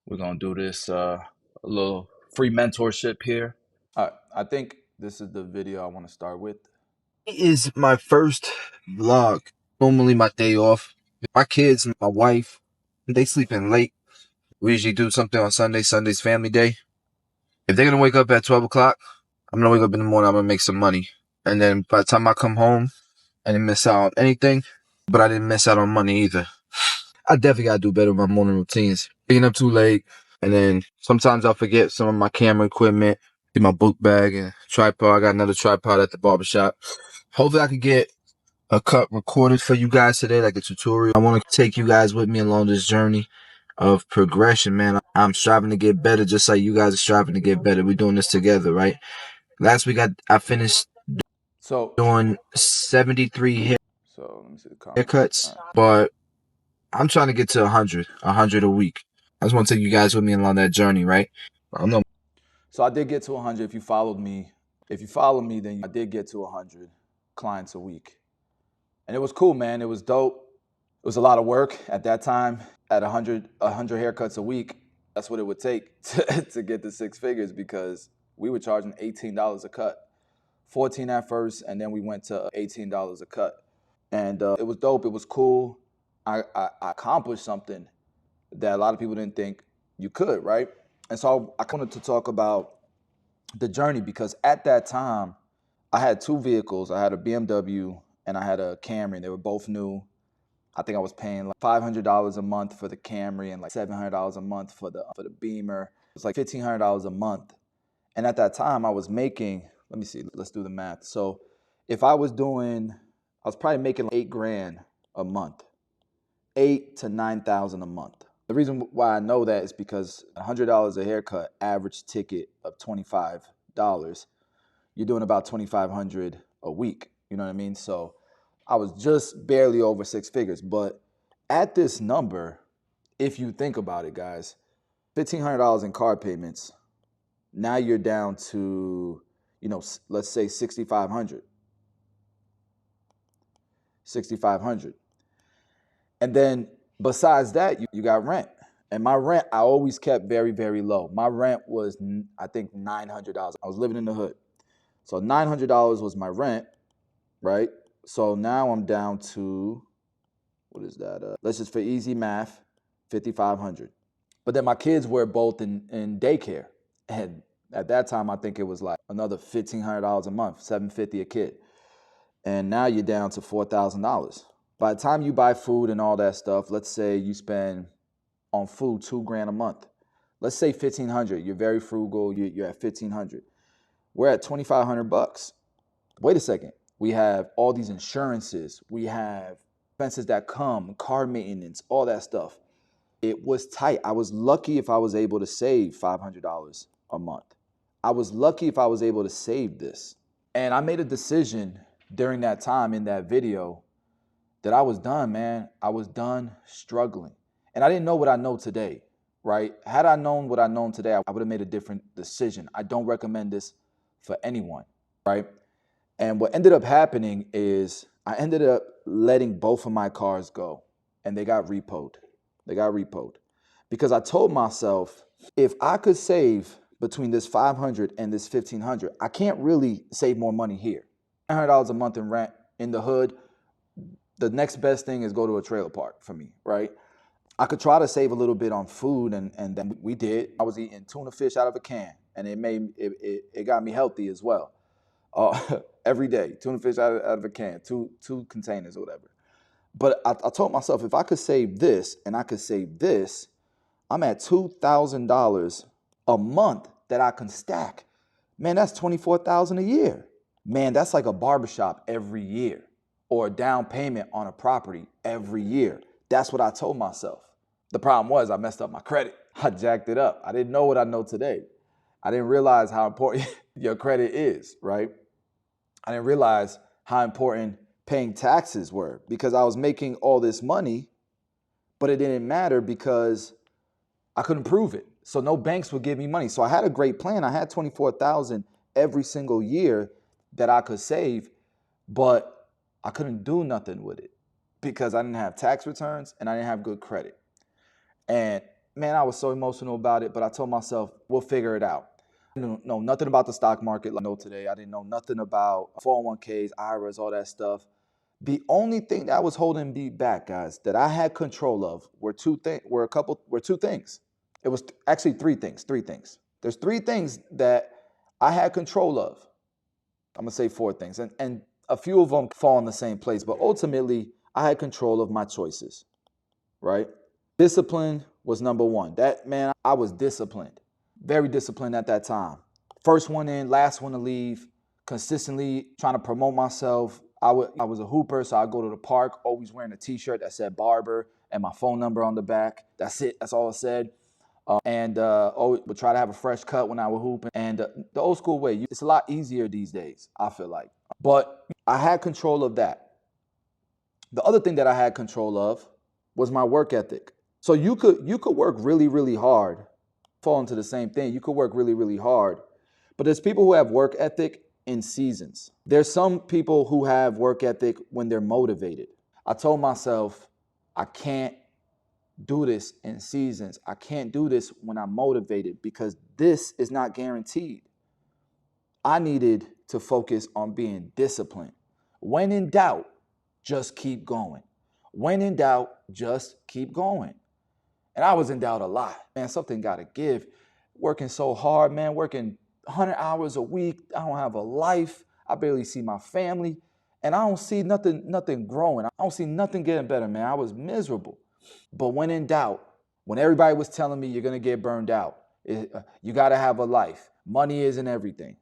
We're gonna do this a little free mentorship here. All right, I think this is the video I want to start with. It is my first vlog. Normally my day off. My kids and my wife, they sleep in late. We usually do something on Sunday. Sunday's family day. If they're gonna wake up at 12 o'clock, I'm gonna wake up in the morning, I'm gonna make some money. And then by the time I come home, I didn't miss out on anything, but I didn't miss out on money either. I definitely gotta do better with my morning routines. Waking up too late, and then sometimes I'll forget some of my camera equipment, in my book bag and tripod. I got another tripod at the barbershop. Hopefully I could get a cut recorded for you guys today, like a tutorial. I want to take you guys with me along this journey of progression, man. I'm striving to get better just like you guys are striving to get better. We're doing this together, right? Last week I finished So, doing 73 let me see the comments. All haircuts, right. but I'm trying to get to 100 a week. I just want to take you guys with me along that journey, right? I don't know. So I did get to 100. If you followed me, then I did get to 100 clients a week, and it was cool, man. It was dope. It was a lot of work at that time. At 100 haircuts a week, that's what it would take to get to six figures because we were charging $18 a cut, 14 at first, and then we went to $18 a cut. And it was dope. It was cool. I accomplished something that a lot of people didn't think you could, right? And so I wanted to talk about the journey because at that time, I had two vehicles. I had a BMW and I had a Camry. They were both new. I think I was paying like $500 a month for the Camry and like $700 a month for the Beamer. It's like $1,500 a month. And at that time, I was making. Let me see. Let's do the math. So, if I was doing, I was probably making like 8 grand a month, 8 to 9 thousand a month. The reason why I know that is because $100 a haircut, average ticket of $25. You're doing about 2,500 a week. You know what I mean? So I was just barely over six figures. But at this number, if you think about it, guys, $1,500 in car payments. Now you're down to, let's say 6,500. 6,500. And then besides that, you got rent. And my rent, I always kept very, very low. My rent was, I think, $900. I was living in the hood. So $900 was my rent, right? So now I'm down to, what is that? Let's just, for easy math, 5,500. But then my kids were both in daycare. And at that time, I think it was like another $1,500 a month, $750 a kid. And now you're down to $4,000. By the time you buy food and all that stuff, let's say you spend on food 2 grand a month. Let's say 1,500. You're very frugal. You're at 1,500. We're at 2,500 bucks. Wait a second. We have all these insurances. We have expenses that come, car maintenance, all that stuff. It was tight. I was lucky if I was able to save $500 a month. I was lucky if I was able to save this. And I made a decision during that time in that video that I was done, man. I was done struggling. And I didn't know what I know today, right? Had I known what I know today, I would have made a different decision. I don't recommend this for anyone, right? And what ended up happening is I ended up letting both of my cars go and they got repoed. They got repoed because I told myself if I could save between this 500 and this 1,500, I can't really save more money here. $900 a month in rent in the hood. The next best thing is go to a trailer park for me, right? I could try to save a little bit on food, and then we did. I was eating tuna fish out of a can, and it got me healthy as well. Every day, tuna fish out of a can, two containers or whatever. But I told myself if I could save this and I could save this, I'm at $2,000 a month that I can stack. Man, that's 24,000 a year. Man, that's like a barbershop every year or a down payment on a property every year. That's what I told myself. The problem was I messed up my credit. I jacked it up. I didn't know what I know today. I didn't realize how important your credit is, right? I didn't realize how important paying taxes were because I was making all this money, but it didn't matter because I couldn't prove it. So no banks would give me money. So I had a great plan. I had 24,000 every single year that I could save, but I couldn't do nothing with it because I didn't have tax returns and I didn't have good credit. And man, I was so emotional about it, but I told myself, we'll figure it out. I didn't know nothing about the stock market like I know today. I didn't know nothing about 401ks, IRAs, all that stuff. The only thing that was holding me back, guys, that I had control of were two things. It was actually three things. There's three things that I had control of. I'm gonna say four things, and a few of them fall in the same place, but ultimately I had control of my choices, right? Discipline was number one. That, man, I was disciplined, very disciplined at that time. First one in, last one to leave, consistently trying to promote myself. I was a hooper, so I'd go to the park, always wearing a t-shirt that said barber and my phone number on the back. That's it. That's all it said. Always would try to have a fresh cut when I would hoop. And the old school way, it's a lot easier these days, I feel like. But I had control of that. The other thing that I had control of was my work ethic. So you could work really, really hard, fall into the same thing. You could work really, really hard. But there's people who have work ethic in seasons. There's some people who have work ethic when they're motivated. I told myself, I can't do this in seasons. I can't do this when I'm motivated because this is not guaranteed. I needed to focus on being disciplined. When in doubt, just keep going. When in doubt, just keep going. And I was in doubt a lot. Man, something got to give. Working so hard, man, working 100 hours a week. I don't have a life. I barely see my family. And I don't see nothing growing. I don't see nothing getting better, man. I was miserable. But when in doubt, when everybody was telling me you're going to get burned out, you got to have a life. Money isn't everything.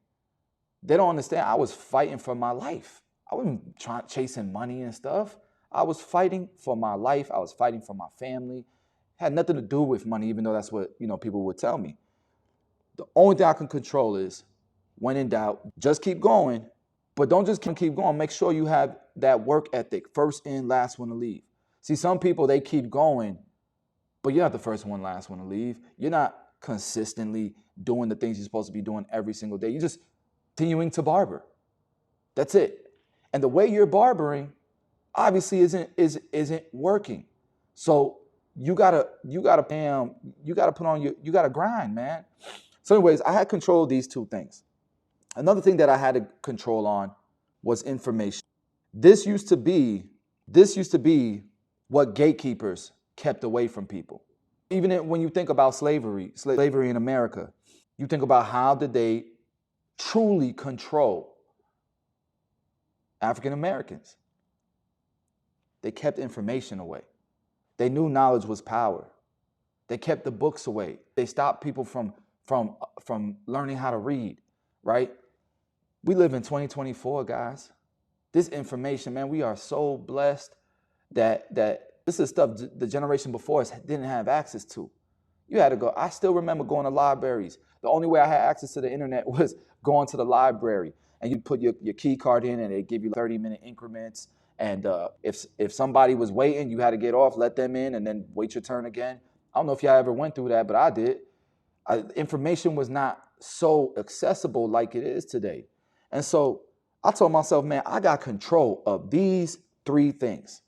They don't understand. I was fighting for my life. I wasn't chasing money and stuff. I was fighting for my life. I was fighting for my family. It had nothing to do with money, even though that's what people would tell me. The only thing I can control is when in doubt, just keep going. But don't just keep going. Make sure you have that work ethic. First in, last one to leave. See, some people, they keep going, but you're not the first one, last one to leave. You're not consistently doing the things you're supposed to be doing every single day. You're just continuing to barber. That's it. And the way you're barbering obviously isn't working. So you gotta put on you gotta grind, man. So anyways, I had control of these two things. Another thing that I had to control on was information. This used to be what gatekeepers kept away from people. Even when you think about slavery in America, you think about how did they truly control African Americans. They kept information away. They knew knowledge was power. They kept the books away. They stopped people from learning how to read, right? We live in 2024, guys. This information, man, we are so blessed that this is stuff the generation before us didn't have access to. You had to go. I still remember going to libraries. The only way I had access to the internet was going to the library. And you put your key card in and they give you 30-minute increments. And if somebody was waiting, you had to get off, let them in, and then wait your turn again. I don't know if y'all ever went through that, but I did. Information was not so accessible like it is today. And so I told myself, man, I got control of these three things.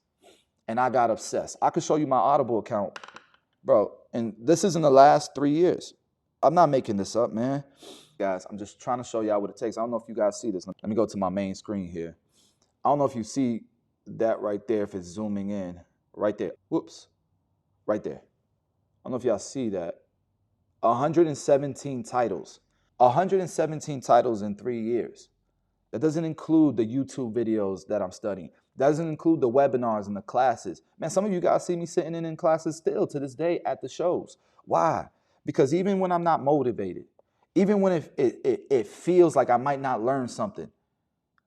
And I got obsessed. I could show you my Audible account, bro. And this is in the last 3 years. I'm not making this up, man. Guys, I'm just trying to show y'all what it takes. I don't know if you guys see this. Let me go to my main screen here. I don't know if you see that right there, if it's zooming in. Right there. Whoops. Right there. I don't know if y'all see that. 117 titles. 117 titles in 3 years. That doesn't include the YouTube videos that I'm studying. That doesn't include the webinars and the classes. Man, some of you guys see me sitting in classes still to this day at the shows. Why? Because even when I'm not motivated, even when it feels like I might not learn something,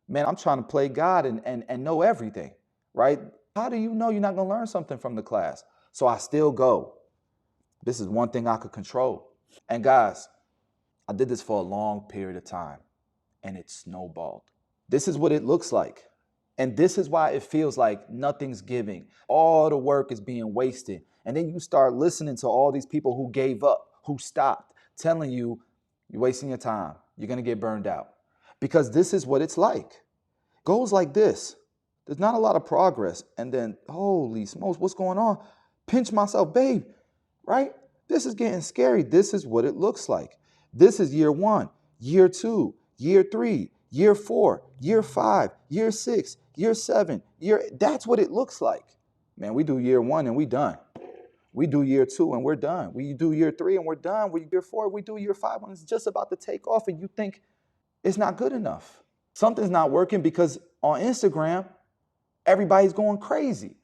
man, I'm trying to play God and know everything, right? How do you know you're not going to learn something from the class? So I still go. This is one thing I could control. And guys, I did this for a long period of time, and it snowballed. This is what it looks like. And this is why it feels like nothing's giving. All the work is being wasted. And then you start listening to all these people who gave up, who stopped, telling you, you're wasting your time. You're going to get burned out. Because this is what it's like. Goes like this. There's not a lot of progress. And then, holy smokes, what's going on? Pinch myself, babe, right? This is getting scary. This is what it looks like. This is year 1, year 2, year 3, year 4, year 5, year 6, year 7, that's what it looks like. Man, we do year 1 and we done. We do year 2 and we're done. We do year 3 and we're done. We year 4, we do year 5 when it's just about to take off and you think it's not good enough. Something's not working because on Instagram, everybody's going crazy.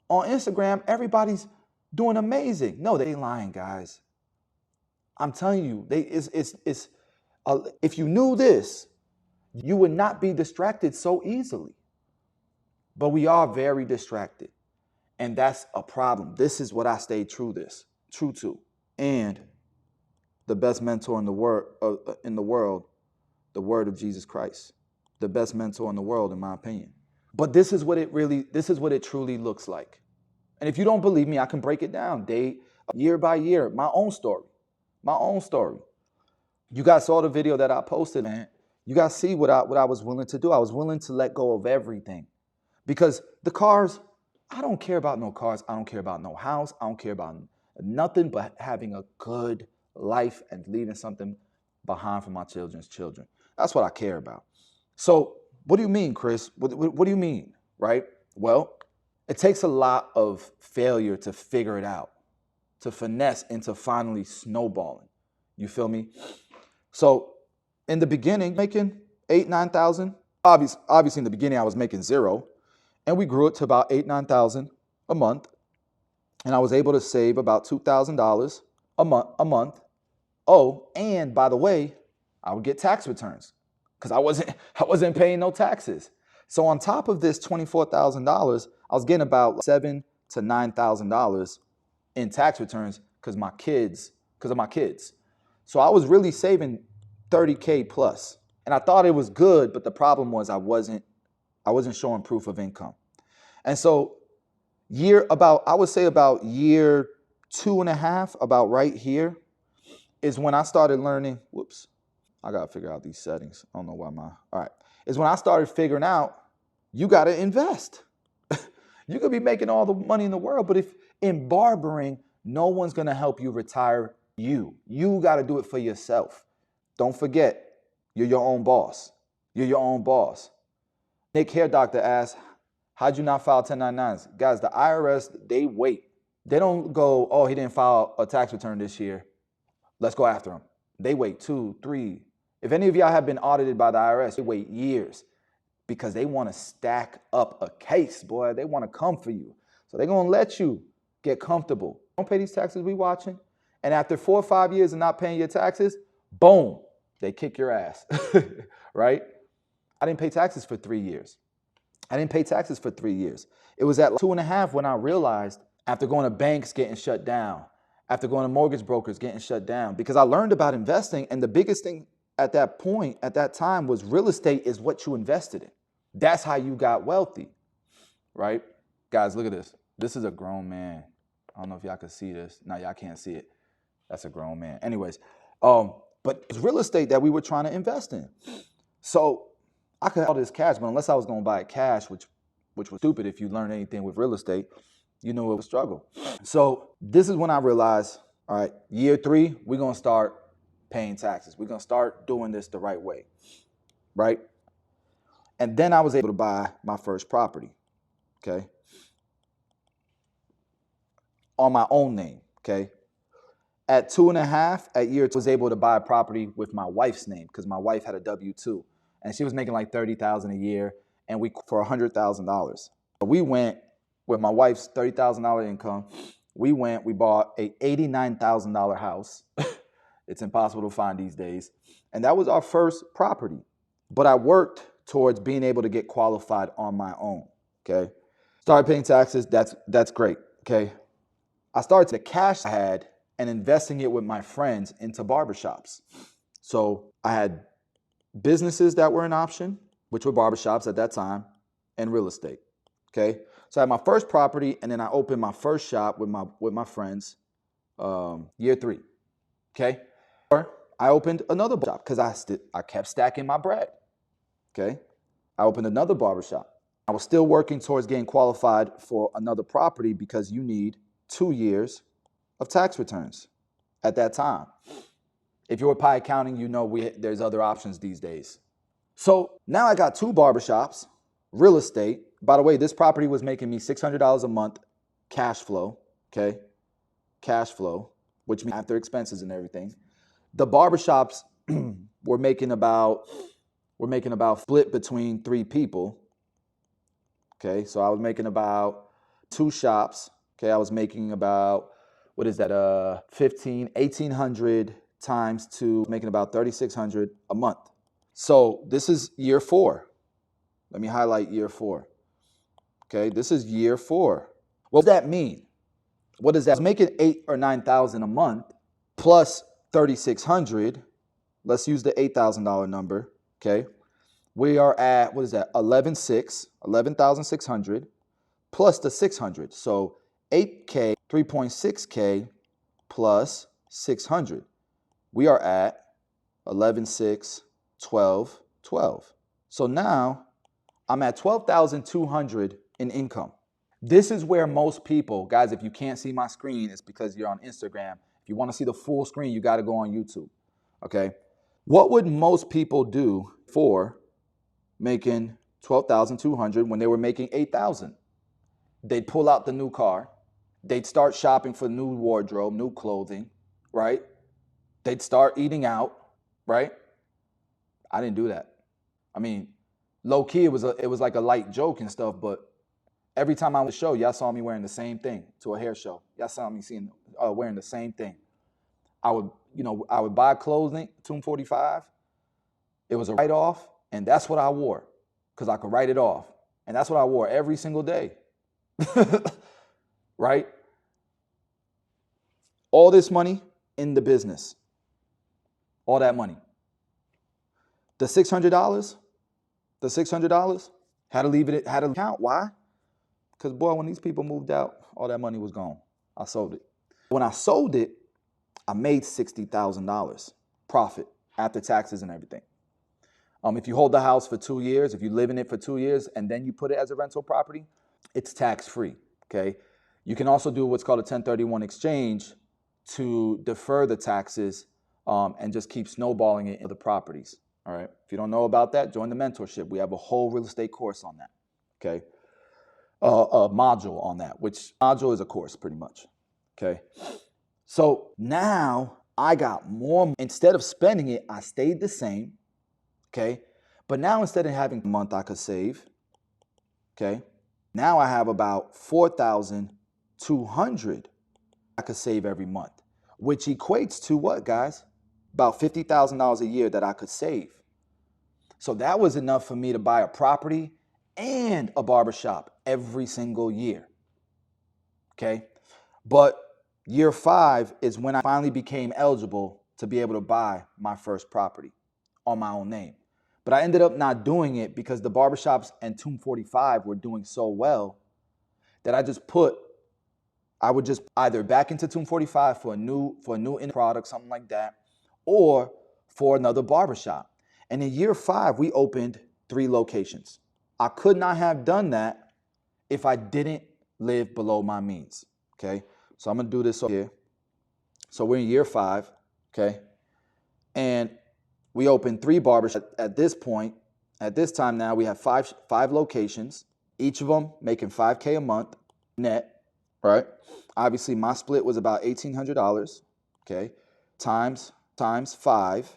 On Instagram, everybody's doing amazing. No, they ain't lying, guys. I'm telling you, if you knew this, you would not be distracted so easily. But we are very distracted. And that's a problem. This is what I stayed true to. And the best mentor in the world, the word of Jesus Christ. The best mentor in the world, in my opinion. But this is what it truly looks like. And if you don't believe me, I can break it down year by year, my own story. You guys saw the video that I posted, man. You guys see what I was willing to do. I was willing to let go of everything. Because the cars, I don't care about no cars. I don't care about no house. I don't care about nothing but having a good life and leaving something behind for my children's children. That's what I care about. So what do you mean, Chris? What do you mean, right? Well, it takes a lot of failure to figure it out, to finesse into finally snowballing. You feel me? So in the beginning, making 8,000, 9,000. Obviously in the beginning I was making 0, and we grew it to about 8,000, 9,000 a month. And I was able to save about $2,000 a month. Oh, and by the way, I would get tax returns because I wasn't paying no taxes. So on top of this $24,000, I was getting about $7,000 to $9,000 in tax returns because of my kids. So I was really saving $30K plus. And I thought it was good, but the problem was I wasn't showing proof of income. And so I would say about year 2.5, about right here, is when I started learning, I got to figure out these settings. I don't know why all right. Is when I started figuring out you got to invest. You could be making all the money in the world, but if in barbering, no one's going to help you retire you. You got to do it for yourself. Don't forget, you're your own boss. Nick Hair Doctor asked, how'd you not file 1099s? Guys, the IRS, they wait. They don't go, oh, he didn't file a tax return this year. Let's go after him. They wait 2, 3. If any of y'all have been audited by the IRS, they wait years because they want to stack up a case, boy. They want to come for you. So they're going to let you get comfortable. Don't pay these taxes we watching. And after 4 or 5 years of not paying your taxes, boom, they kick your ass, right? I didn't pay taxes for 3 years. It was at 2.5 when I realized, after going to banks getting shut down, after going to mortgage brokers getting shut down, because I learned about investing, and the biggest thing at that time was real estate is what you invested in. That's how you got wealthy, right? Guys, look at this. This is a grown man. I don't know if y'all can see this. No, y'all can't see it. That's a grown man. Anyways, but it's real estate that we were trying to invest in. So I could have all this cash, but unless I was going to buy it cash, which was stupid if you learn anything with real estate, you know it was a struggle. So this is when I realized, all right, year 3, we're going to start paying taxes. We're going to start doing this the right way, right? And then I was able to buy my first property, okay? On my own name, okay? At 2.5, at year 2, I was able to buy a property with my wife's name because my wife had a W-2. And she was making like $30,000 a year, and for $100,000. We went with my wife's $30,000 income. We bought a $89,000 house. It's impossible to find these days. And that was our first property. But I worked towards being able to get qualified on my own, okay? Started paying taxes, that's great, okay? I started the cash I had and investing it with my friends into barbershops. So I had businesses that were an option, which were barbershops at that time, and real estate, okay? So I had my first property, and then I opened my first shop with my friends, year 3, okay? I opened another shop because I kept stacking my bread, okay? I opened another barbershop. I was still working towards getting qualified for another property because you need 2 years of tax returns at that time. If you're pie accounting, you know there's other options these days. So now I got 2 barbershops, real estate. By the way, this property was making me $600 a month cash flow, okay? Cash flow, which means after expenses and everything. The barbershops were making about split between 3 people. Okay, so I was making about 2 shops. Okay, I was making about, what is that, 1,800 times 2, making about 3,600 a month. So this is year 4. Let me highlight year 4. Okay, this is year 4. What does that mean? What does that? I was making 8,000 or 9,000 a month plus 3,600. Let's use the $8,000 number. Okay, we are at, what is that? 11,600 plus the 600. So 8K, 3.6K plus 600. We are at 11,600, 12, 12. So now I'm at 12,200 in income. This is where most people, guys, if you can't see my screen, it's because you're on Instagram. If you want to see the full screen, you got to go on YouTube. Okay. What would most people do for making 12,200 when they were making 8,000? They'd pull out the new car. They'd start shopping for new wardrobe, new clothing, right? They'd start eating out, right? I didn't do that. I mean, low key, it was like a light joke and stuff, but every time I went to the show, y'all saw me wearing the same thing to a hair show. Y'all saw me wearing the same thing. I would buy clothing, $245. It was a write-off, and that's what I wore because I could write it off. And that's what I wore every single day. Right? All this money in the business. All that money. The $600, had to leave it, had to count. Why? Because, boy, when these people moved out, all that money was gone. I sold it. When I sold it, I made $60,000 profit after taxes and everything. If you hold the house for 2 years, if you live in it for 2 years, and then you put it as a rental property, it's tax-free, okay? You can also do what's called a 1031 exchange to defer the taxes and just keep snowballing it into the properties, all right? If you don't know about that, join the mentorship. We have a whole real estate course on that, okay? A module on that, which module is a course pretty much, okay? So now I got more. Instead of spending it, I stayed the same, okay? But now instead of having a month I could save, okay? Now I have about 4,200 I could save every month, which equates to what, guys? About $50,000 a year that I could save. So that was enough for me to buy a property and a barbershop every single year, okay? But year 5 is when I finally became eligible to be able to buy my first property on my own name. But I ended up not doing it because the barbershops and Tomb 45 were doing so well that I would just either back into Tomb 45 for a new end product, something like that, or for another barbershop. And in year 5, we opened 3 locations. I could not have done that if I didn't live below my means, okay? So I'm going to do this over here. So we're in year 5, okay? And we opened 3 barbershops at this point. At this time now, we have five locations, each of them making $5K a month net, right? Obviously, my split was about $1,800, okay? Times 5,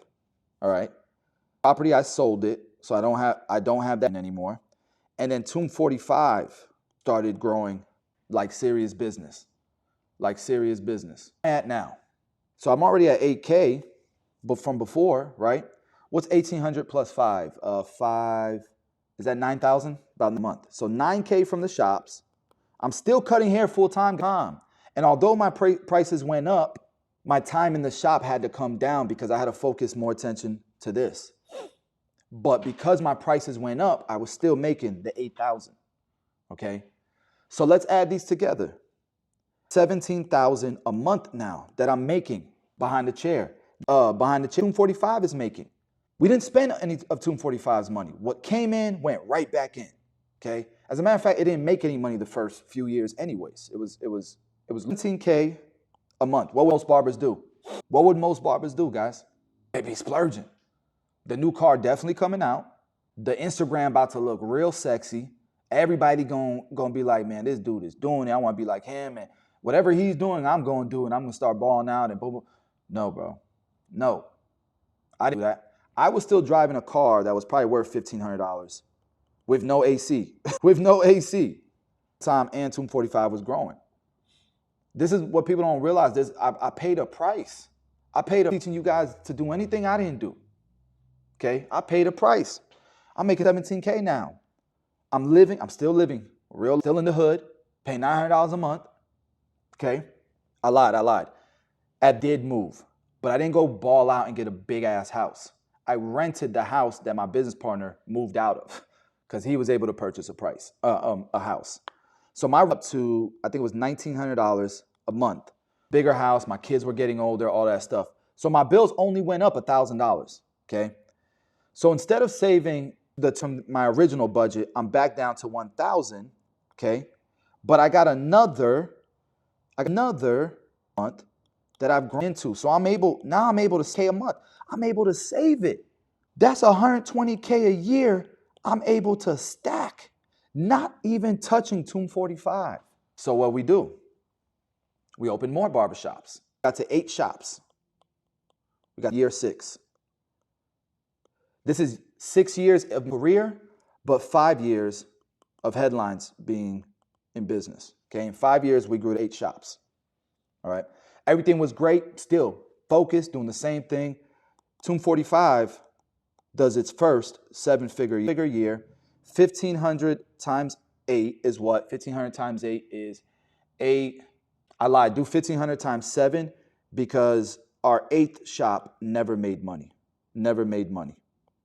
all right? Property, I sold it, so I don't have that anymore. And then Tomb 45 started growing like serious business. At now. So I'm already at 8K, but from before, right? What's 1,800 plus 5? 5, is that 9,000? About a month. So 9K from the shops. I'm still cutting hair full-time. And although my prices went up, my time in the shop had to come down because I had to focus more attention to this. But because my prices went up, I was still making the 8,000, okay? So let's add these together. 17,000 a month now that I'm making behind the chair. Tomb 45 is making. We didn't spend any of Tomb 45's money. What came in went right back in, okay? As a matter of fact, it didn't make any money the first few years anyways. It was 17K a month. What would most barbers do? What would most barbers do, guys? They'd be splurging. The new car definitely coming out. The Instagram about to look real sexy. Everybody gonna be like, man, this dude is doing it. I want to be like him, and whatever he's doing, I'm gonna do, and I'm gonna start balling out and boom, boom. No, bro, no, I didn't do that. I was still driving a car that was probably worth $1,500 with no AC, with no AC. Time and 245 was growing. This is what people don't realize. I paid a price. I paid teaching you guys to do anything I didn't do. Okay, I paid a price. I'm making $17K now. I'm still living, still in the hood, paying $900 a month. Okay, I lied. I did move, but I didn't go ball out and get a big ass house. I rented the house that my business partner moved out of because he was able to purchase a house. So my up to, I think it was $1,900 a month. Bigger house, my kids were getting older, all that stuff. So my bills only went up $1,000, okay? So instead of saving my original budget, I'm back down to 1,000, okay? But I got another month that I've grown into. So I'm able to save a month. I'm able to save it. That's $120K a year I'm able to stack, not even touching 245. So what we do, we open more barbershops. Got to 8 shops. We got year 6. This is 6 years of career, but 5 years of headlines being in business. Okay, in 5 years, we grew to 8 shops. All right, everything was great, still focused, doing the same thing. 245 does its first 7-figure year. 1,500 times 8 is what? 1,500 times 8 is 8. I lied. Do 1,500 times 7 because our 8th shop never made money. Never made money.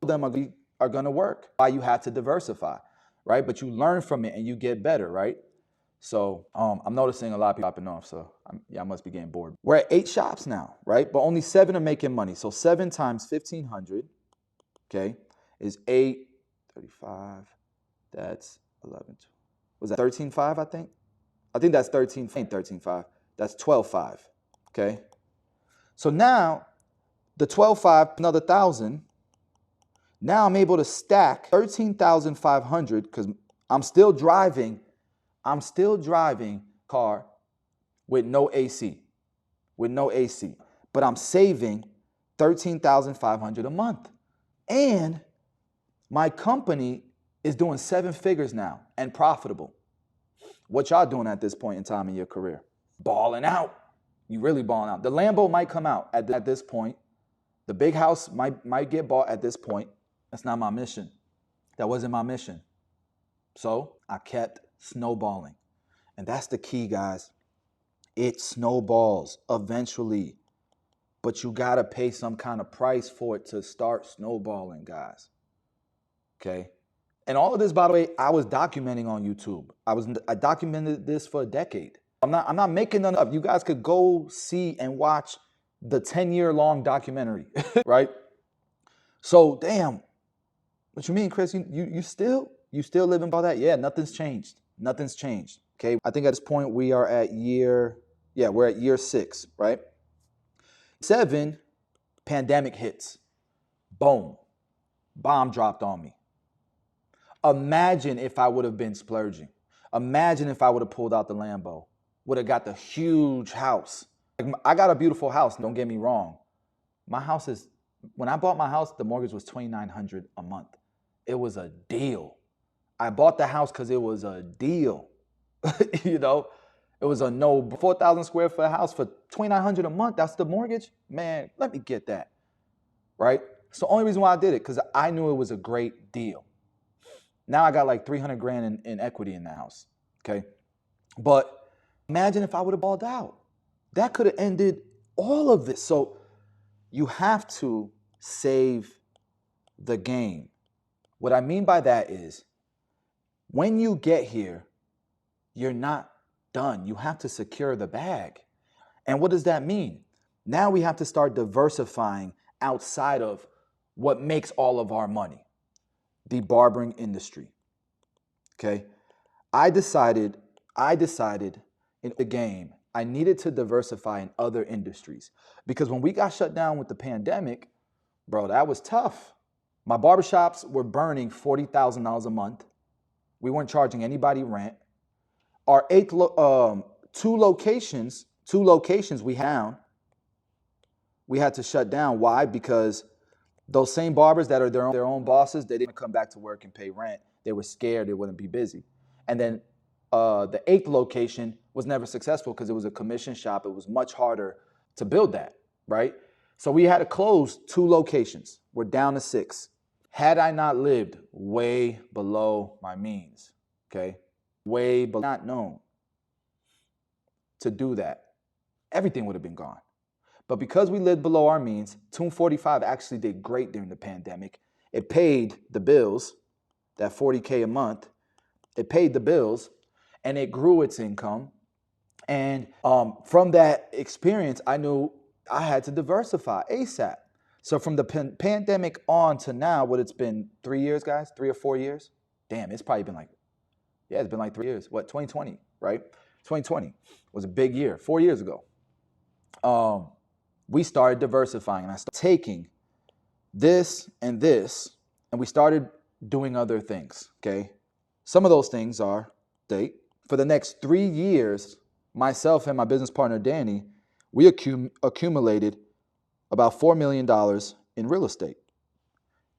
Them are going to work. Why you have to diversify, right? But you learn from it and you get better, right? So I'm noticing a lot of people popping off. So I must be getting bored. We're at 8 shops now, right? But only 7 are making money. So 7 times 1,500, okay, is 8, 35. That's 11. Was that 13.5? I think that's 13. Ain't 13.5. That's 12.5. Okay. So now the 12.5, another 1,000. Now I'm able to stack 13,500 because I'm still driving car with no AC, but I'm saving 13,500 a month. And my company is doing 7 figures now and profitable. What y'all doing at this point in time in your career? Balling out. You really balling out. The Lambo might come out at this point. The big house might get bought at this point. That's not my mission. That wasn't my mission. So I kept snowballing. And that's the key, guys. It snowballs eventually. But you got to pay some kind of price for it to start snowballing, guys. Okay? And all of this, by the way, I was documenting on YouTube. I documented this for a decade. I'm not making none up. You guys could go see and watch the 10-year-long documentary, right? So, damn. What you mean, Chris? You still living by that? Yeah, nothing's changed. Nothing's changed. Okay. I think at this point we're at year 6, right? 7, pandemic hits. Boom. Bomb dropped on me. Imagine if I would have been splurging. Imagine if I would have pulled out the Lambo, would have got the huge house. I got a beautiful house, don't get me wrong. When I bought my house, the mortgage was $2,900 a month. It was a deal. I bought the house because it was a deal. You know, it was a 4,000 square foot house for $2,900 a month. That's the mortgage. Man, let me get that. Right? It's the only reason why I did it, because I knew it was a great deal. Now I got like 300 grand in equity in the house. Okay. But imagine if I would have balled out. That could have ended all of this. So you have to save the game. What I mean by that is when you get here, you're not done. You have to secure the bag. And what does that mean? Now we have to start diversifying outside of what makes all of our money, the barbering industry. Okay? I decided in the game, I needed to diversify in other industries because when we got shut down with the pandemic, bro, that was tough. My barbershops were burning $40,000 a month. We weren't charging anybody rent. Our two locations we had to shut down. Why? Because those same barbers that are their own bosses, they didn't come back to work and pay rent. They were scared they wouldn't be busy. And then the 8th location was never successful because it was a commission shop. It was much harder to build that, right? So we had to close 2 locations. We're down to 6. Had I not lived way below my means, okay, way below, not known to do that, everything would have been gone. But because we lived below our means, Tune 45 actually did great during the pandemic. It paid the bills, that $40K a month. It paid the bills, and it grew its income. And from that experience, I knew I had to diversify ASAP. So from the pandemic on to now, what it's been 3 years, guys? 3 or 4 years? Damn, it's probably been like, yeah, it's been like 3 years. What, 2020, right? 2020 was a big year, 4 years ago. We started diversifying, and I started taking this, and we started doing other things, okay? Some of those things are, for the next 3 years, myself and my business partner, Danny, we accumulated about $4 million in real estate.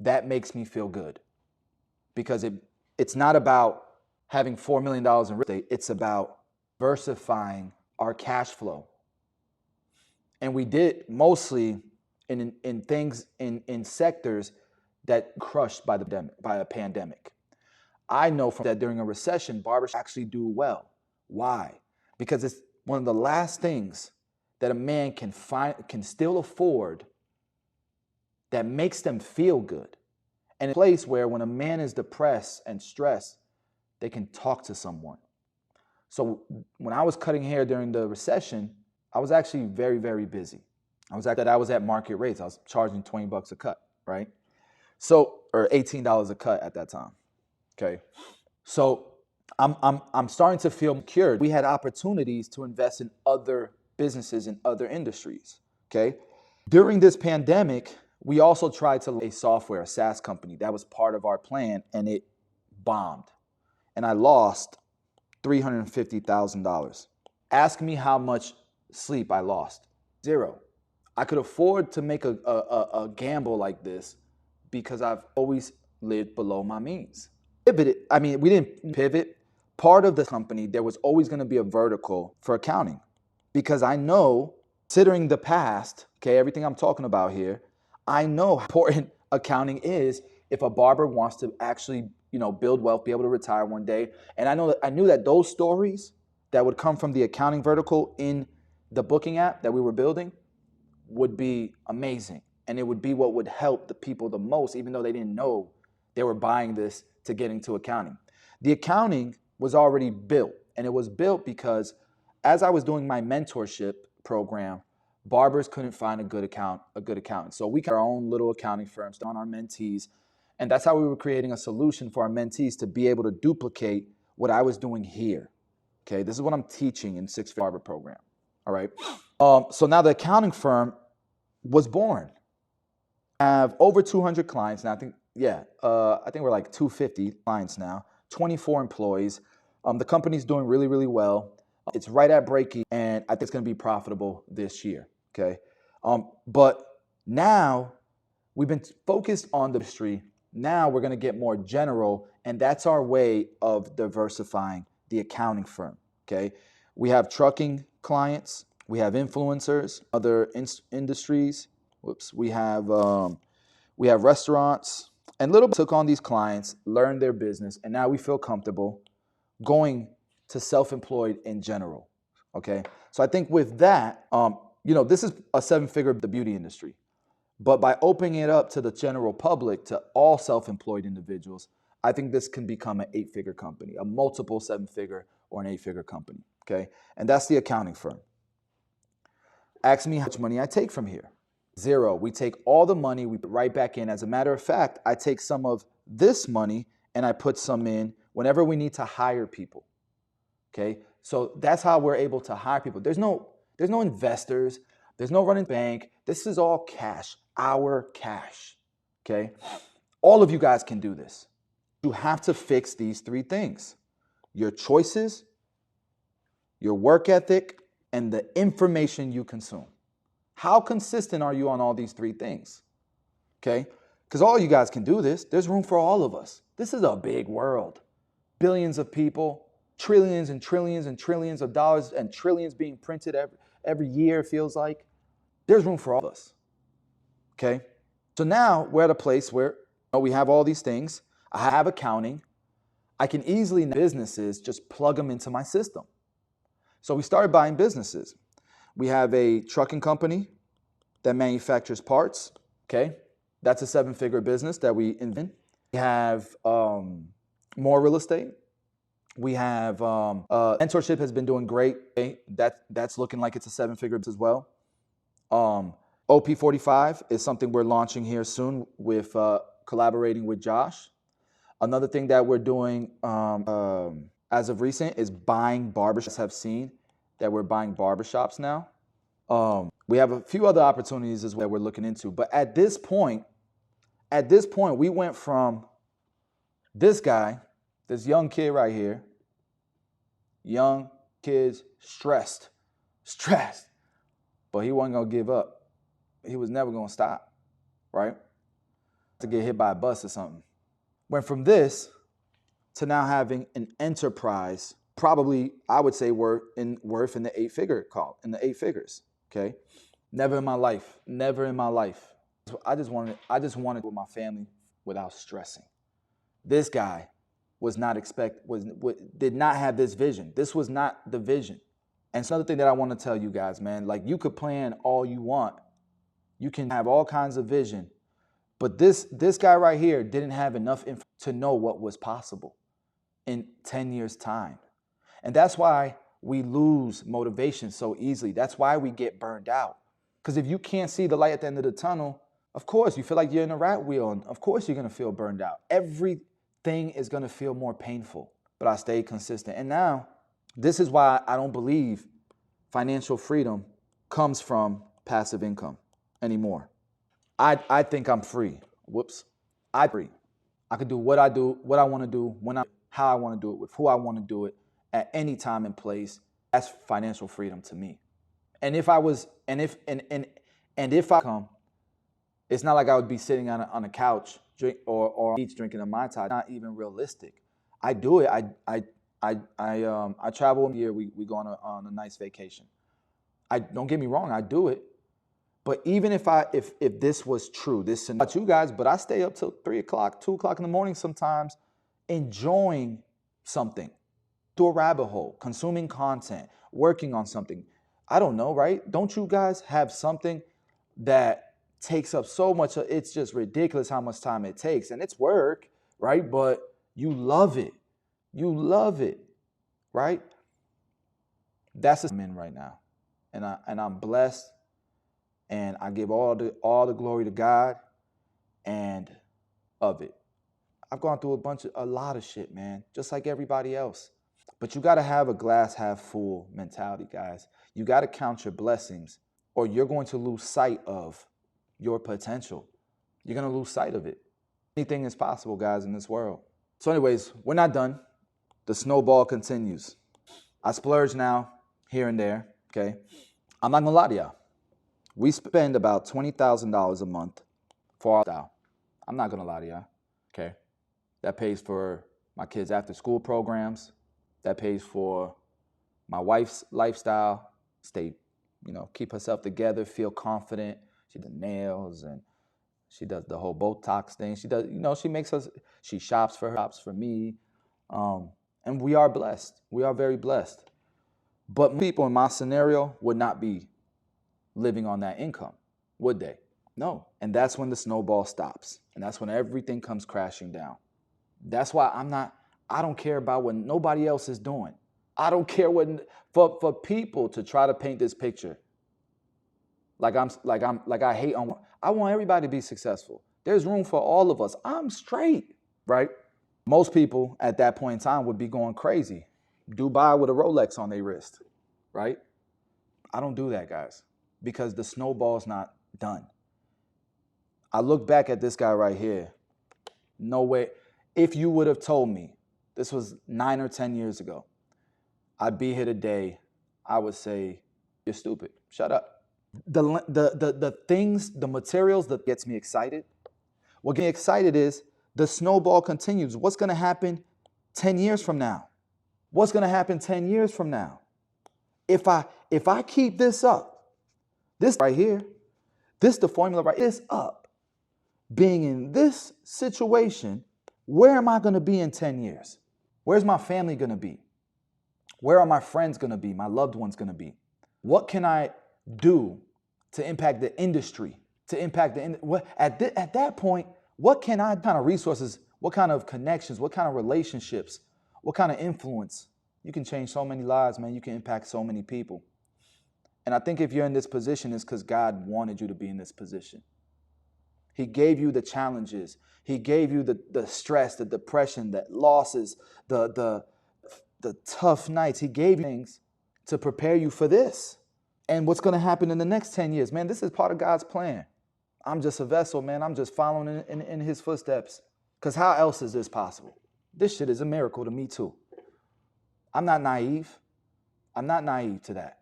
That makes me feel good because it's not about having $4 million in real estate. It's about diversifying our cash flow. And we did mostly in things in sectors that crushed by a pandemic. I know from that during a recession, barbers actually do well. Why? Because it's one of the last things that a man can still afford that makes them feel good. And it's a place where when a man is depressed and stressed, they can talk to someone. So when I was cutting hair during the recession, I was actually very, very busy. I was at market rates. I was charging $20 a cut, right? So, or $18 a cut at that time. Okay. So I'm starting to feel cured. We had opportunities to invest in other businesses in other industries. Okay. During this pandemic, we also tried to a software, a SaaS company. That was part of our plan, and it bombed. And I lost $350,000. Ask me how much sleep I lost. 0. I could afford to make a gamble like this because I've always lived below my means. Pivoted. I mean, we didn't pivot. Part of the company, there was always going to be a vertical for accounting because I know, considering the past, okay, everything I'm talking about here, I know how important accounting is if a barber wants to actually, build wealth, be able to retire one day. And I knew that those stories that would come from the accounting vertical in the booking app that we were building would be amazing. And it would be what would help the people the most, even though they didn't know they were buying this to get into accounting. The accounting was already built, and it was built because as I was doing my mentorship program, barbers couldn't find a good accountant. So we got our own little accounting firms on our mentees, and that's how we were creating a solution for our mentees to be able to duplicate what I was doing here. Okay, this is what I'm teaching in 6-Figure Barber program. All right. So now the accounting firm was born. I have over 200 clients now. I think we're like 250 clients now. 24 employees. The company's doing really, really well. It's right at break-even, and I think it's going to be profitable this year. Okay. But now we've been focused on the industry. Now we're going to get more general, and that's our way of diversifying the accounting firm. Okay. We have trucking clients. We have influencers, other industries. We have restaurants, and little took on these clients, learned their business, and now we feel comfortable going to self-employed in general. Okay, so I think with that, this is a 7-figure the beauty industry, but by opening it up to the general public, to all self-employed individuals, I think this can become an 8-figure company, a multiple 7-figure or an 8-figure company. Okay, and that's the accounting firm. Ask me how much money I take from here. 0. We take all the money, we put right back in. As a matter of fact, I take some of this money and I put some in whenever we need to hire people. Okay. So that's how we're able to hire people. There's no investors. There's no running bank. This is all cash, our cash. Okay. All of you guys can do this. You have to fix these three things: your choices, your work ethic, and the information you consume. How consistent are you on all these three things? Okay? Because all you guys can do this. There's room for all of us. This is a big world. Billions of people, trillions and trillions and trillions of dollars, and trillions being printed every year, it feels like. There's room for all of us. Okay? So now we're at a place where we have all these things. I have accounting. I can easily, businesses, just plug them into my system. So we started buying businesses. We have a trucking company that manufactures parts. Okay? That's a 7-figure business that we invent. We have more real estate. We have Mentorship has been doing great. That's looking like it's a 7-figure business as well. OP45 is something we're launching here soon with collaborating with Josh. Another thing that we're doing as of recent is buying barbershops. Have seen that we're buying barbershops now. We have a few other opportunities as well that we're looking into. But at this point, we went from this guy, this young kid right here, young kids, stressed, but he wasn't going to give up. He was never going to stop, right? To get hit by a bus or something. Went from this to now having an enterprise, probably I would say worth in the 8 figures. Okay, never in my life. I just wanted with my family without stressing. This guy did not have this vision. This was not the vision. And it's another thing that I want to tell you guys, man. Like, you could plan all you want, you can have all kinds of vision, but this guy right here didn't have enough info to know what was possible in 10 years' time. And that's why we lose motivation so easily. That's why we get burned out. Because if you can't see the light at the end of the tunnel, of course, you feel like you're in a rat wheel. And of course, you're going to feel burned out. Everything is going to feel more painful. But I stayed consistent. And now, this is why I don't believe financial freedom comes from passive income anymore. I think I'm free. I'm free. I can do what I want to do, how I want to do it, with who I want to do it, at any time and place. That's financial freedom to me. And if I come, it's not like I would be sitting on a couch or beach drinking a Mai Tai. Not even realistic. I do it. I travel a year. We go on a nice vacation. Don't get me wrong. I do it. But even if this was true, this about you guys, but I stay up till 3 o'clock, 2 o'clock in the morning sometimes, enjoying something, through a rabbit hole, consuming content, working on something. I don't know, right? Don't you guys have something that takes up so much? It's just ridiculous how much time it takes, and it's work, right? But you love it. You love it, right? That's the I'm in right now, and I'm blessed. And I give all the glory to God and of it. I've gone through a lot of shit, man, just like everybody else. But you got to have a glass half full mentality, guys. You got to count your blessings, or you're going to lose sight of your potential. You're going to lose sight of it. Anything is possible, guys, in this world. So anyways, we're not done. The snowball continues. I splurge now, here and there, okay? I'm not going to lie to y'all. We spend about $20,000 a month for our style. I'm not going to lie to y'all, okay? That pays for my kids' after-school programs. That pays for my wife's lifestyle. Keep herself together, feel confident. She does nails and she does the whole Botox thing. She does, she shops for me. And we are blessed. We are very blessed. But people in my scenario would not be living on that income, would they? No. And that's when the snowball stops. And that's when everything comes crashing down. That's why I don't care about what nobody else is doing. I don't care for people to try to paint this picture. I want everybody to be successful. There's room for all of us. I'm straight, right? Most people at that point in time would be going crazy. Dubai with a Rolex on their wrist, right? I don't do that, guys, because the snowball's not done. I look back at this guy right here. No way. If you would have told me this was 9 or 10 years ago, I'd be here today, I would say, you're stupid. Shut up. The things, the materials that gets me excited, what gets me excited is the snowball continues. What's going to happen 10 years from now? What's going to happen 10 years from now? If I keep this up, this right here, the formula right this up, being in this situation, where am I going to be in 10 years? Where's my family going to be? Where are my friends going to be? My loved ones going to be? What can I do to impact the industry? At that point, what kind of resources, what kind of connections, what kind of relationships, what kind of influence? You can change so many lives, man. You can impact so many people. And I think if you're in this position, it's because God wanted you to be in this position. He gave you the challenges. He gave you the stress, the depression, the losses, the tough nights. He gave you things to prepare you for this. And what's going to happen in the next 10 years? Man, this is part of God's plan. I'm just a vessel, man. I'm just following in his footsteps. Because how else is this possible? This shit is a miracle to me too. I'm not naive. I'm not naive to that.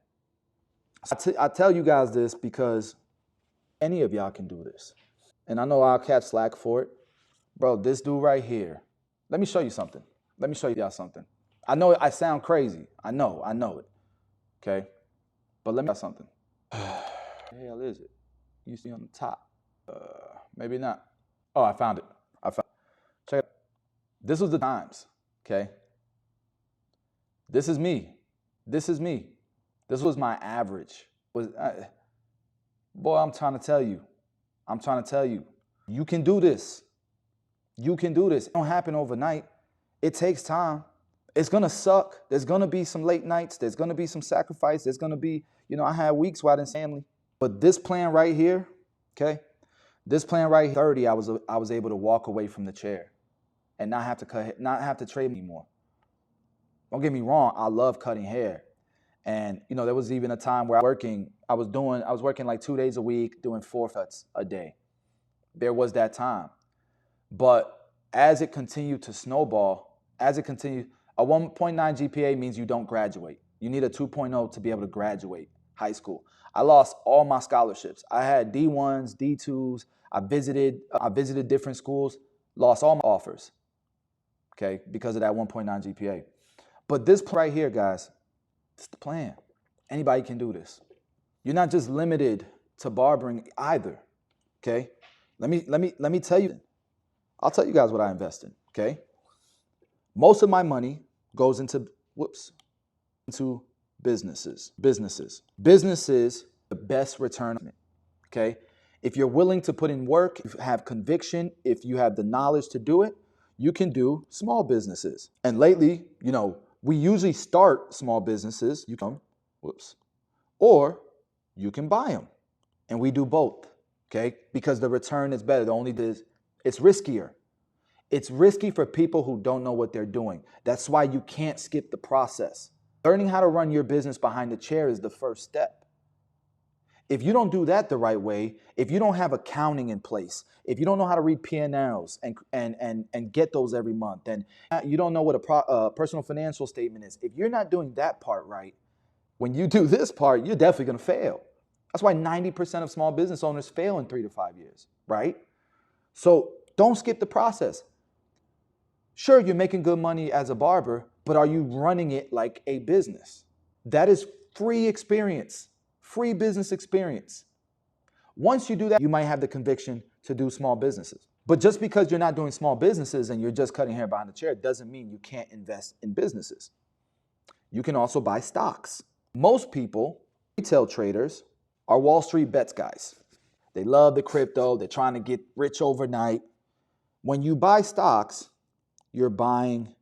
I tell you guys this because any of y'all can do this. And I know I'll catch slack for it. Bro, this dude right here. Let me show you something. Let me show y'all something. I know I sound crazy. I know it. Okay? But let me tell you something. What the hell is it? You see on the top. Maybe not. Oh, I found it. Check it out. This was the times. Okay? This is me. This was my average. Boy, I'm trying to tell you. You can do this. It don't happen overnight. It takes time. It's going to suck. There's going to be some late nights. There's going to be some sacrifice. There's going to be, I had weeks where I didn't see family. But this plan right here, okay? This plan right here, 30, I was able to walk away from the chair and not have to trade anymore. Don't get me wrong, I love cutting hair. And there was even a time where I was working like 2 days a week, doing 4 cuts a day. There was that time. But as it continued to snowball, a 1.9 GPA means you don't graduate. You need a 2.0 to be able to graduate high school. I lost all my scholarships. I had D1s, D2s. I visited different schools, lost all my offers, okay, because of that 1.9 GPA. But this right here, guys, it's the plan. Anybody can do this. You're not just limited to barbering either, okay? Let me tell you. I'll tell you guys what I invest in, okay? Most of my money goes into businesses. Businesses, the best return, okay? If you're willing to put in work, if you have conviction, if you have the knowledge to do it, you can do small businesses. And lately, we usually start small businesses, or you can buy them. And we do both, okay? Because the return is better. The only is it's riskier. It's risky for people who don't know what they're doing. That's why you can't skip the process. Learning how to run your business behind the chair is the first step. If you don't do that the right way, if you don't have accounting in place, if you don't know how to read P&Ls and get those every month, and you don't know what a personal financial statement is, if you're not doing that part right, when you do this part, you're definitely going to fail. That's why 90% of small business owners fail in 3 to 5 years, right? So don't skip the process. Sure, you're making good money as a barber, but are you running it like a business? That is free experience, free business experience. Once you do that, you might have the conviction to do small businesses. But just because you're not doing small businesses and you're just cutting hair behind the chair doesn't mean you can't invest in businesses. You can also buy stocks. Most people, retail traders, are Wall Street bets guys. They love the crypto. They're trying to get rich overnight. When you buy stocks, you're buying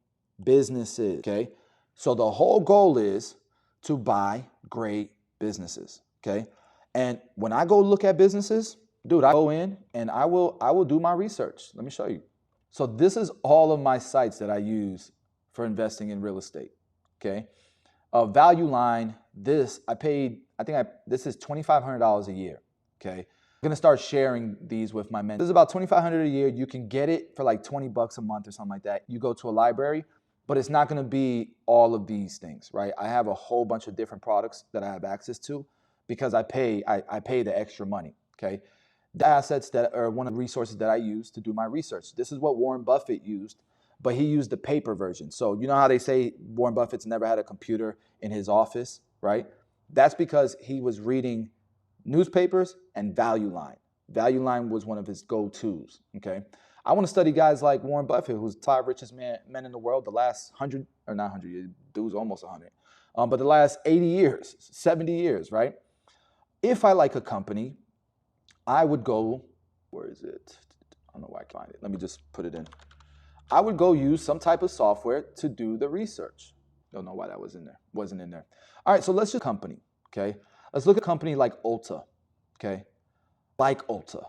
businesses, okay? So the whole goal is to buy great businesses, okay? And when I go look at businesses, dude, I go in and I will do my research. Let me show you. So this is all of my sites that I use for investing in real estate. okay? Value line, this this is $2,500 a year, okay? I'm gonna start sharing these with my men. This is about $2,500 a year. You can get it for like 20 bucks a month or something like that. You go to a library, but it's not gonna be all of these things, right? I have a whole bunch of different products that I have access to because I pay the extra money, okay? The assets that are one of the resources that I use to do my research. This is what Warren Buffett used, but he used the paper version. So you know how they say Warren Buffett's never had a computer in his office, right? That's because he was reading newspapers and Value Line. Value Line was one of his go-tos, okay? I want to study guys like Warren Buffett, who's the top richest men in the world the last 100, or not 100 years, dude's almost 100, but the last 80 years, 70 years, right? If I like a company, I would go, where is it? I don't know where I can find it. Let me just put it in. I would go use some type of software to do the research. Don't know why that wasn't in there. All right, so let's just company, okay? Let's look at a company like Ulta, okay? Like Ulta.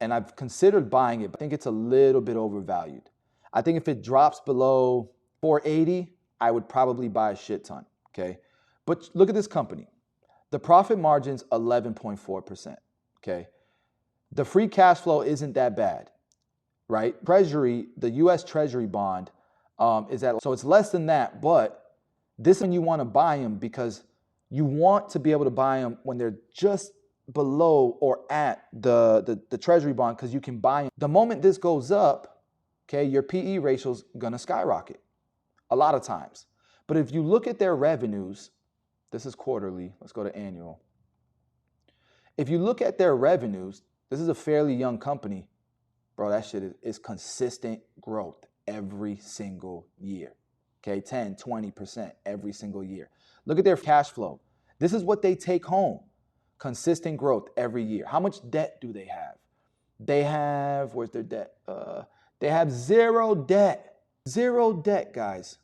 And I've considered buying it, but I think it's a little bit overvalued. I think if it drops below 480, I would probably buy a shit ton, okay? But look at this company. The profit margin's 11.4%, okay? The free cash flow isn't that bad, right? Treasury, the US Treasury bond is at, so it's less than that, but this is when you want to buy them because you want to be able to buy them when they're just below or at the Treasury bond because you can buy them. The moment this goes up, okay, your PE ratio's gonna skyrocket a lot of times. But if you look at their revenues, this is quarterly, let's go to annual. If you look at their revenues, this is a fairly young company. Bro, that shit is consistent growth every single year. Okay, 10, 20% every single year. Look at their cash flow. This is what they take home. Consistent growth every year. How much debt do they have? They have, where's their debt? They have zero debt. Zero debt, guys.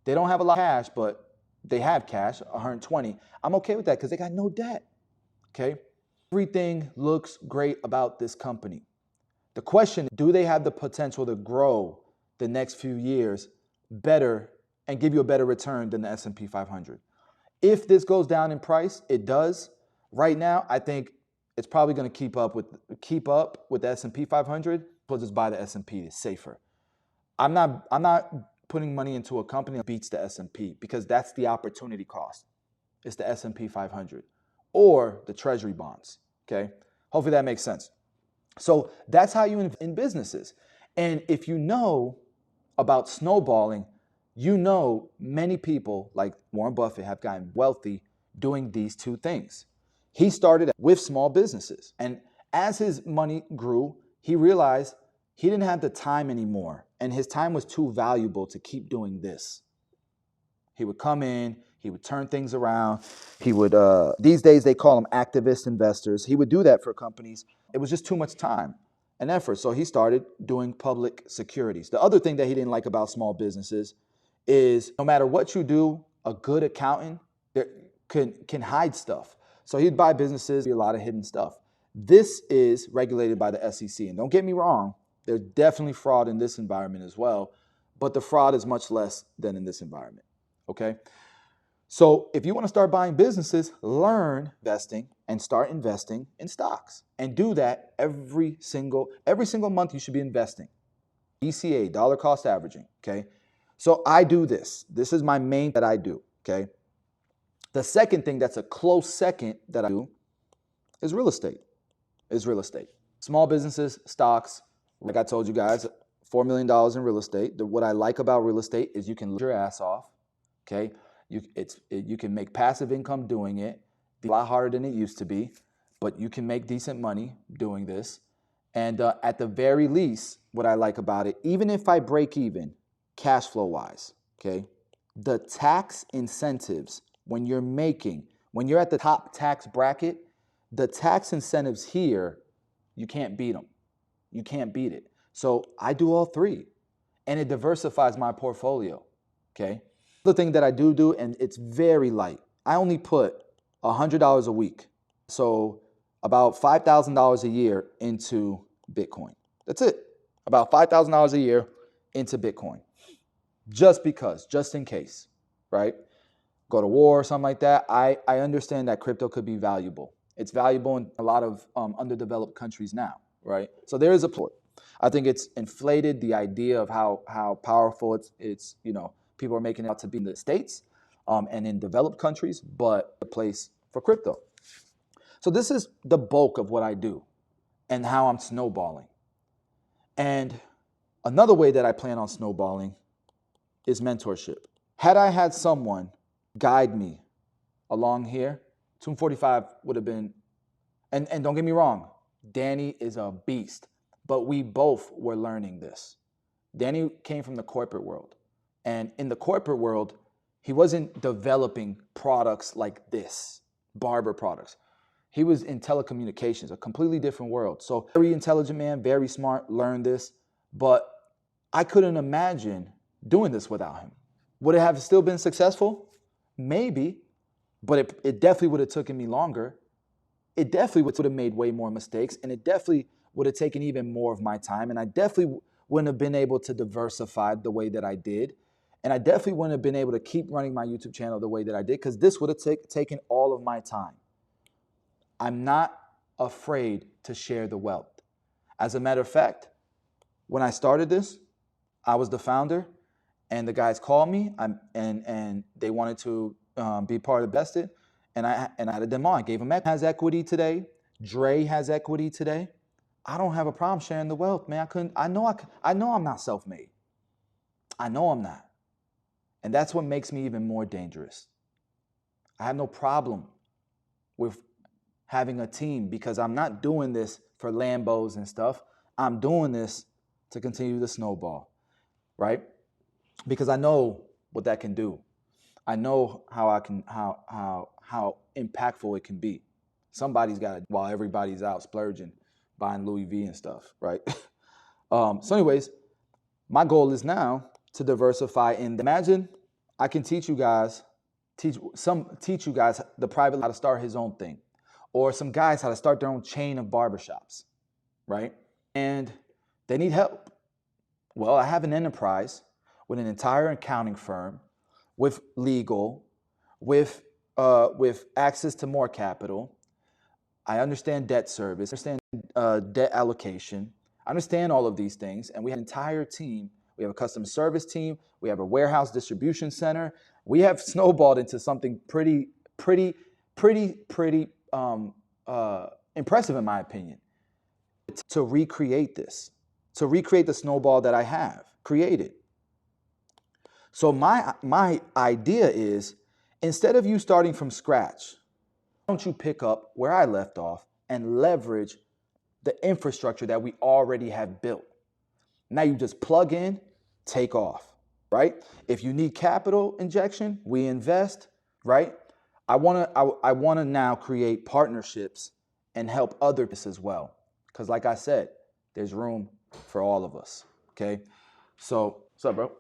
They don't have a lot of cash, but they have cash, 120. I'm okay with that because they got no debt. Okay? Everything looks great about this company. The question, do they have the potential to grow the next few years better and give you a better return than the S&P 500? If this goes down in price, it does. Right now, I think it's probably going to keep up with the S&P 500. We'll just buy the S&P. It's safer. I'm not putting money into a company that beats the S&P because that's the opportunity cost. It's the S&P 500 or the Treasury bonds. Okay, hopefully that makes sense. So that's how you invest in businesses. And if you know about snowballing, you know many people like Warren Buffett have gotten wealthy doing these two things. He started with small businesses. And as his money grew, he realized he didn't have the time anymore. And his time was too valuable to keep doing this. He would come in, he would turn things around. He would, these days they call them activist investors. He would do that for companies. It was just too much time and effort. So he started doing public securities. The other thing that he didn't like about small businesses is no matter what you do, a good accountant can hide stuff. So he'd buy businesses, a lot of hidden stuff. This is regulated by the SEC. And don't get me wrong, there's definitely fraud in this environment as well, but the fraud is much less than in this environment, okay? So if you want to start buying businesses, learn investing and start investing in stocks. And do that every single month you should be investing. DCA, dollar cost averaging, okay? So I do this. This is my main that I do, okay? The second thing that's a close second that I do is real estate. Small businesses, stocks, like I told you guys, $4 million in real estate. What I like about real estate is you can live your ass off, okay? You can make passive income doing it. It's a lot harder than it used to be, but you can make decent money doing this. And at the very least, what I like about it, even if I break even, cash flow wise, okay, the tax incentives when you're at the top tax bracket, the tax incentives here, you can't beat them. You can't beat it. So I do all three, and it diversifies my portfolio, okay? The thing that I do, and it's very light. I only put $100 a week. So about $5,000 a year into Bitcoin. That's it. About $5,000 a year into Bitcoin. Just in case. right? Go to war or something like that. I understand that crypto could be valuable. It's valuable in a lot of underdeveloped countries now, right? So there is a support. I think it's inflated the idea of how powerful it's people are making it out to be in the States and in developed countries, but a place for crypto. So this is the bulk of what I do and how I'm snowballing. And another way that I plan on snowballing is mentorship. Had I had someone guide me along here, 245 would have been, and don't get me wrong, Danny is a beast, but we both were learning this. Danny came from the corporate world. And in the corporate world, he wasn't developing products like this, barber products. He was in telecommunications, a completely different world. So very intelligent man, very smart, learned this, but I couldn't imagine doing this without him. Would it have still been successful? Maybe, but it definitely would have taken me longer. It definitely would have made way more mistakes, and it definitely would have taken even more of my time, and I definitely wouldn't have been able to diversify the way that I did, and I definitely wouldn't have been able to keep running my YouTube channel the way that I did, because this would have taken all of my time. I'm not afraid to share the wealth. As a matter of fact, when I started this, I was the founder, and the guys called me, and they wanted to be part of Bested, and I added them on. I gave them has equity today. Dre has equity today. I don't have a problem sharing the wealth, man. I know I'm not self-made. I know I'm not, and that's what makes me even more dangerous. I have no problem with having a team because I'm not doing this for Lambos and stuff. I'm doing this to continue the snowball, right? Because I know what that can do. I know how impactful it can be. Somebody's got it while everybody's out splurging, buying Louis V and stuff, right? So anyways, my goal is now to diversify and imagine I can teach you guys the private how to start his own thing, or some guys how to start their own chain of barbershops, right? And they need help. Well, I have an enterprise with an entire accounting firm, with legal, with access to more capital. I understand debt service, I understand debt allocation. I understand all of these things, and we have an entire team. We have a customer service team. We have a warehouse distribution center. We have snowballed into something pretty impressive, in my opinion, to recreate this, to recreate the snowball that I have created. So my idea is, instead of you starting from scratch, why don't you pick up where I left off and leverage the infrastructure that we already have built? Now you just plug in, take off, right? If you need capital injection, we invest, right? I wanna now create partnerships and help others as well. Because like I said, there's room for all of us, okay? So, what's up, bro?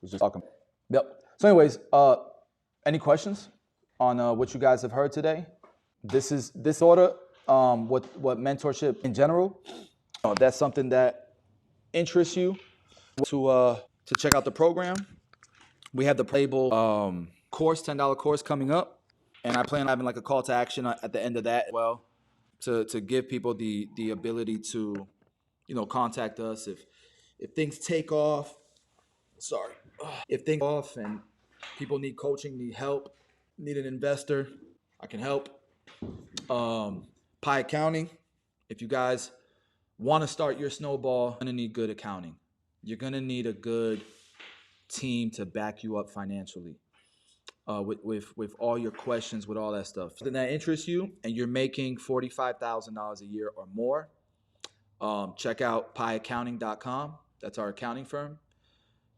Was just talking. Yep. So anyways, any questions on what you guys have heard today? This order, what mentorship in general, if that's something that interests you to check out the program. We have the Playable course, $10 course coming up, and I plan on having like a call to action at the end of that as well, to give people the ability to, contact us if things take off. Sorry, if things off and people need coaching, need help, need an investor, I can help. Pi Accounting, if you guys want to start your snowball, you're going to need good accounting. You're going to need a good team to back you up financially with all your questions, with all that stuff. Something that interests you and you're making $45,000 a year or more, check out piaccounting.com. That's our accounting firm.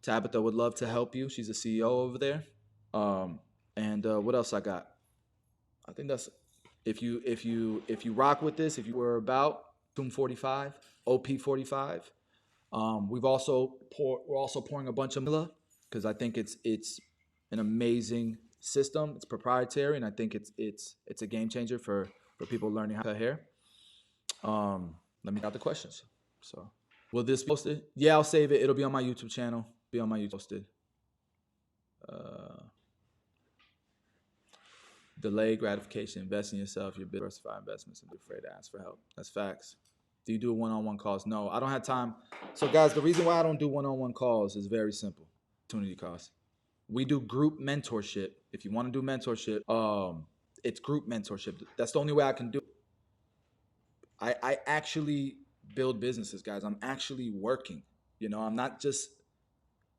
Tabitha would love to help you. She's a CEO over there. And what else I got? I think that's if you rock with this, if you were about Zoom 45, OP 45. We're also pouring a bunch of Mila because I think it's an amazing system. It's proprietary, and I think it's a game changer for people learning how to cut hair. Let me get out the questions. So, will this be posted? Yeah, I'll save it. It'll be on my YouTube channel. Be on my YouTube posted. Delay gratification, invest in yourself, your diversify investments, and be afraid to ask for help. That's facts. Do you do one-on-one calls? No, I don't have time. So, guys, the reason why I don't do one-on-one calls is very simple. Opportunity cost. We do group mentorship. If you want to do mentorship, it's group mentorship. That's the only way I can do it. I actually build businesses, guys. I'm actually working. I'm not just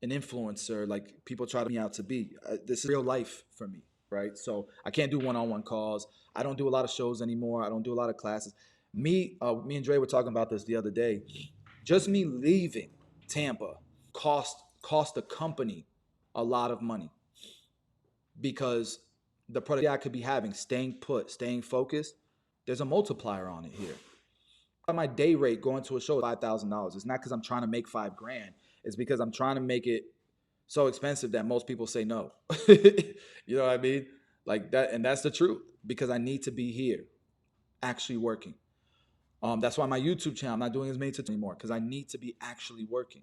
an influencer like people try to me out to be. This is real life for me, right? So I can't do one-on-one calls. I don't do a lot of shows anymore. I don't do a lot of classes. Me and Dre were talking about this the other day. Just me leaving Tampa cost the company a lot of money because the product I could be having, staying put, staying focused, there's a multiplier on it here. My day rate going to a show is $5,000. It's not because I'm trying to make $5,000. It's because I'm trying to make it so expensive that most people say no. You know what I mean? Like that, and that's the truth because I need to be here, actually working. That's why my YouTube channel, I'm not doing as many tutorials anymore because I need to be actually working.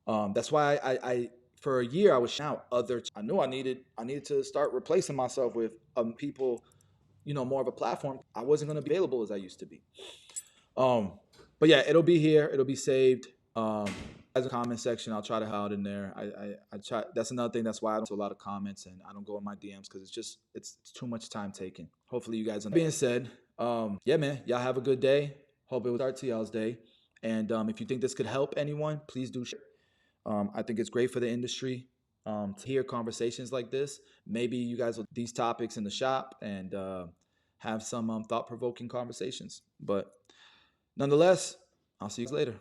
That's why I for a year I was out other. I knew I needed to start replacing myself with people, more of a platform. I wasn't going to be available as I used to be. But yeah, it'll be here. It'll be saved. As a comment section, I'll try to hide in there. I try. That's another thing. That's why I don't do a lot of comments and I don't go in my DMs because it's too much time taking. Hopefully you guys. That being said, yeah, man, y'all have a good day. Hope it will start to y'all's day. And if you think this could help anyone, please do share. I think it's great for the industry to hear conversations like this. Maybe you guys will these topics in the shop and have some thought-provoking conversations. But nonetheless, I'll see you later.